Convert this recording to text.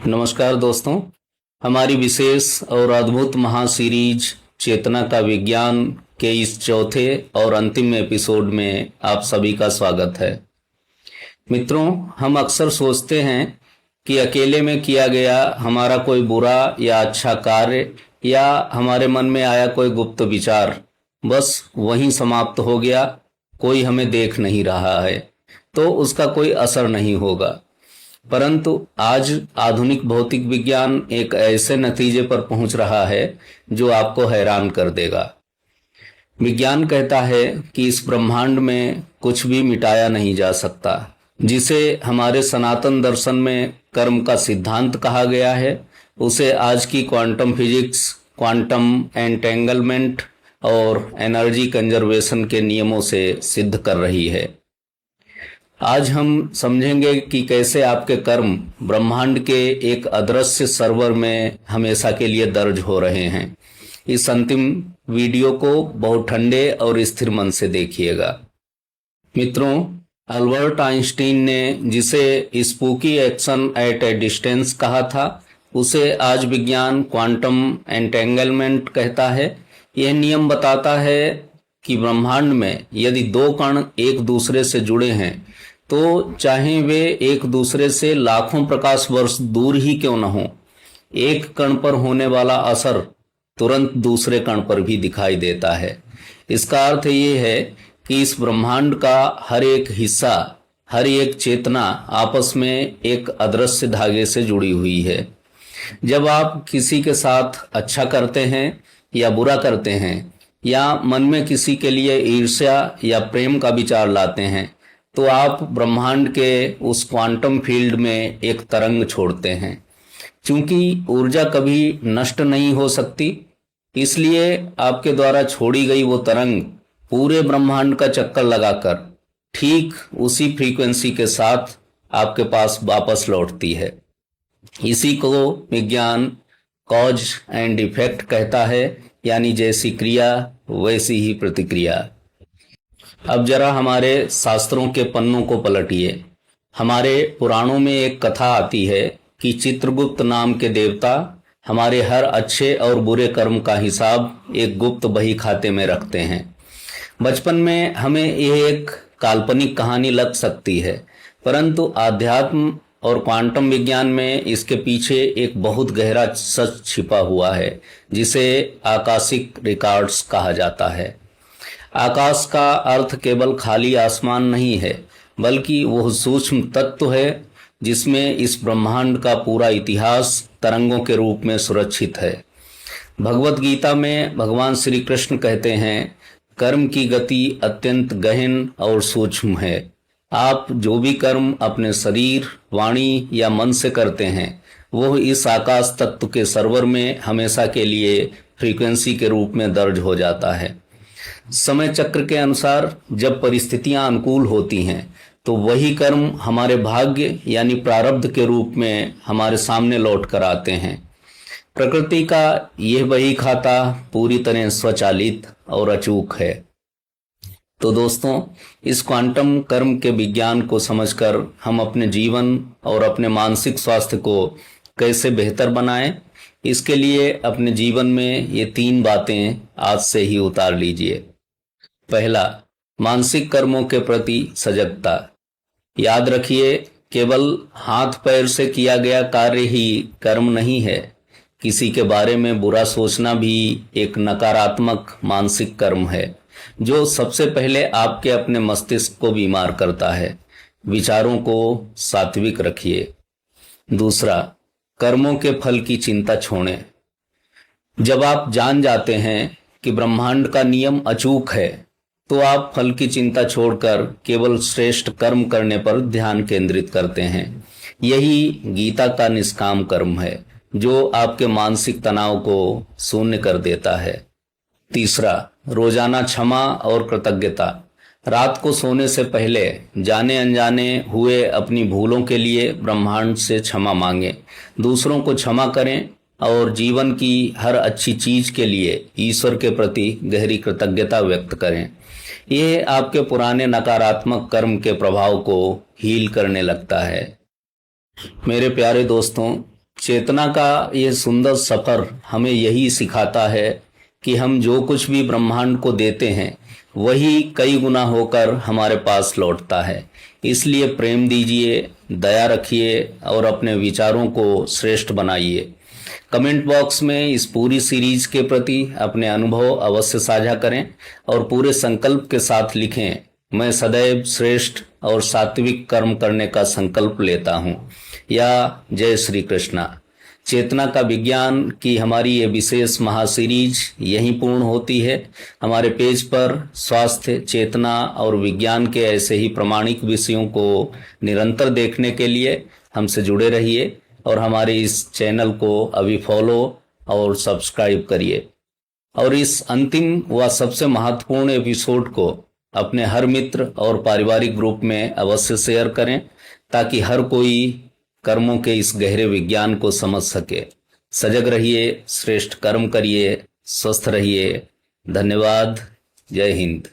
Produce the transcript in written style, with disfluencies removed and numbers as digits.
नमस्कार दोस्तों। हमारी विशेष और अद्भुत महासीरीज चेतना का विज्ञान के इस चौथे और अंतिम एपिसोड में आप सभी का स्वागत है। मित्रों, हम अक्सर सोचते हैं कि अकेले में किया गया हमारा कोई बुरा या अच्छा कार्य या हमारे मन में आया कोई गुप्त विचार बस वहीं समाप्त हो गया, कोई हमें देख नहीं रहा है तो उसका कोई असर नहीं होगा। परंतु आज आधुनिक भौतिक विज्ञान एक ऐसे नतीजे पर पहुंच रहा है जो आपको हैरान कर देगा। विज्ञान कहता है कि इस ब्रह्मांड में कुछ भी मिटाया नहीं जा सकता। जिसे हमारे सनातन दर्शन में कर्म का सिद्धांत कहा गया है, उसे आज की क्वांटम फिजिक्स, क्वांटम एंटेंगलमेंट और एनर्जी कंजर्वेशन के नियमों से सिद्ध कर रही है। आज हम समझेंगे कि कैसे आपके कर्म ब्रह्मांड के एक अदृश्य सर्वर में हमेशा के लिए दर्ज हो रहे हैं। इस अंतिम वीडियो को बहुत ठंडे और स्थिर मन से देखिएगा। मित्रों, अल्बर्ट आइंस्टीन ने जिसे spooky action at A distance कहा था, उसे आज विज्ञान क्वांटम एंटेंगलमेंट कहता है। यह नियम बताता है कि ब्रह्मांड में यदि दो कण एक दूसरे से जुड़े हैं तो चाहे वे एक दूसरे से लाखों प्रकाश वर्ष दूर ही क्यों न हो, एक कण पर होने वाला असर तुरंत दूसरे कण पर भी दिखाई देता है। इसका अर्थ ये है कि इस ब्रह्मांड का हर एक हिस्सा, हर एक चेतना आपस में एक अदृश्य धागे से जुड़ी हुई है। जब आप किसी के साथ अच्छा करते हैं या बुरा करते हैं या मन में किसी के लिए ईर्ष्या या प्रेम का विचार लाते हैं तो आप ब्रह्मांड के उस क्वांटम फील्ड में एक तरंग छोड़ते हैं। क्योंकि ऊर्जा कभी नष्ट नहीं हो सकती, इसलिए आपके द्वारा छोड़ी गई वो तरंग पूरे ब्रह्मांड का चक्कर लगाकर ठीक उसी फ्रीक्वेंसी के साथ आपके पास वापस लौटती है। इसी को विज्ञान कॉज एंड इफेक्ट कहता है, यानी जैसी क्रिया वैसी ही प्रतिक्रिया। अब जरा हमारे शास्त्रों के पन्नों को पलटिए। हमारे पुराणों में एक कथा आती है कि चित्रगुप्त नाम के देवता हमारे हर अच्छे और बुरे कर्म का हिसाब एक गुप्त बही खाते में रखते हैं। बचपन में हमें यह एक काल्पनिक कहानी लग सकती है, परंतु आध्यात्म और क्वांटम विज्ञान में इसके पीछे एक बहुत गहरा सच छिपा हुआ है, जिसे आकाशिक रिकॉर्ड्स कहा जाता है। आकाश का अर्थ केवल खाली आसमान नहीं है, बल्कि वह सूक्ष्म तत्व है जिसमें इस ब्रह्मांड का पूरा इतिहास तरंगों के रूप में सुरक्षित है। भगवत गीता में भगवान श्री कृष्ण कहते हैं, कर्म की गति अत्यंत गहन और सूक्ष्म है। आप जो भी कर्म अपने शरीर, वाणी या मन से करते हैं, वह इस आकाश तत्व के सर्वर में हमेशा के लिए फ्रीक्वेंसी के रूप में दर्ज हो जाता है। समय चक्र के अनुसार जब परिस्थितियां अनुकूल होती हैं तो वही कर्म हमारे भाग्य यानी प्रारब्ध के रूप में हमारे सामने लौट कर आते हैं। प्रकृति का यह बही खाता पूरी तरह स्वचालित और अचूक है। तो दोस्तों, इस क्वांटम कर्म के विज्ञान को समझकर हम अपने जीवन और अपने मानसिक स्वास्थ्य को कैसे बेहतर बनाएं, इसके लिए अपने जीवन में ये 3 बातें आज से ही उतार लीजिए। पहला, मानसिक कर्मों के प्रति सजगता। याद रखिए, केवल हाथ पैर से किया गया कार्य ही कर्म नहीं है। किसी के बारे में बुरा सोचना भी एक नकारात्मक मानसिक कर्म है, जो सबसे पहले आपके अपने मस्तिष्क को बीमार करता है। विचारों को सात्विक रखिए। दूसरा, कर्मों के फल की चिंता छोड़ें। जब आप जान जाते हैं कि ब्रह्मांड का नियम अचूक है, तो आप फल की चिंता छोड़कर केवल श्रेष्ठ कर्म करने पर ध्यान केंद्रित करते हैं। यही गीता का निष्काम कर्म है, जो आपके मानसिक तनाव को शून्य कर देता है। तीसरा, रोजाना क्षमा और कृतज्ञता। रात को सोने से पहले जाने अनजाने हुए अपनी भूलों के लिए ब्रह्मांड से क्षमा मांगें, दूसरों को क्षमा करें और जीवन की हर अच्छी चीज के लिए ईश्वर के प्रति गहरी कृतज्ञता व्यक्त करें। यह आपके पुराने नकारात्मक कर्म के प्रभाव को हील करने लगता है। मेरे प्यारे दोस्तों, चेतना का ये सुंदर सफर हमें यही सिखाता है कि हम जो कुछ भी ब्रह्मांड को देते हैं वही कई गुना होकर हमारे पास लौटता है। इसलिए प्रेम दीजिए, दया रखिए और अपने विचारों को श्रेष्ठ बनाइए। कमेंट बॉक्स में इस पूरी सीरीज के प्रति अपने अनुभव अवश्य साझा करें और पूरे संकल्प के साथ लिखें, मैं सदैव श्रेष्ठ और सात्विक कर्म करने का संकल्प लेता हूँ, या जय श्री कृष्णा। चेतना का विज्ञान की हमारी ये विशेष महासीरीज यहीं पूर्ण होती है। हमारे पेज पर स्वास्थ्य, चेतना और विज्ञान के ऐसे ही प्रामाणिक विषयों को निरंतर देखने के लिए हमसे जुड़े रहिए और हमारे इस चैनल को अभी फॉलो और सब्सक्राइब करिए। और इस अंतिम व सबसे महत्वपूर्ण एपिसोड को अपने हर मित्र और पारिवारिक ग्रुप में अवश्य शेयर करें ताकि हर कोई कर्मों के इस गहरे विज्ञान को समझ सके। सजग रहिए, श्रेष्ठ कर्म करिए, स्वस्थ रहिए। धन्यवाद। जय हिंद।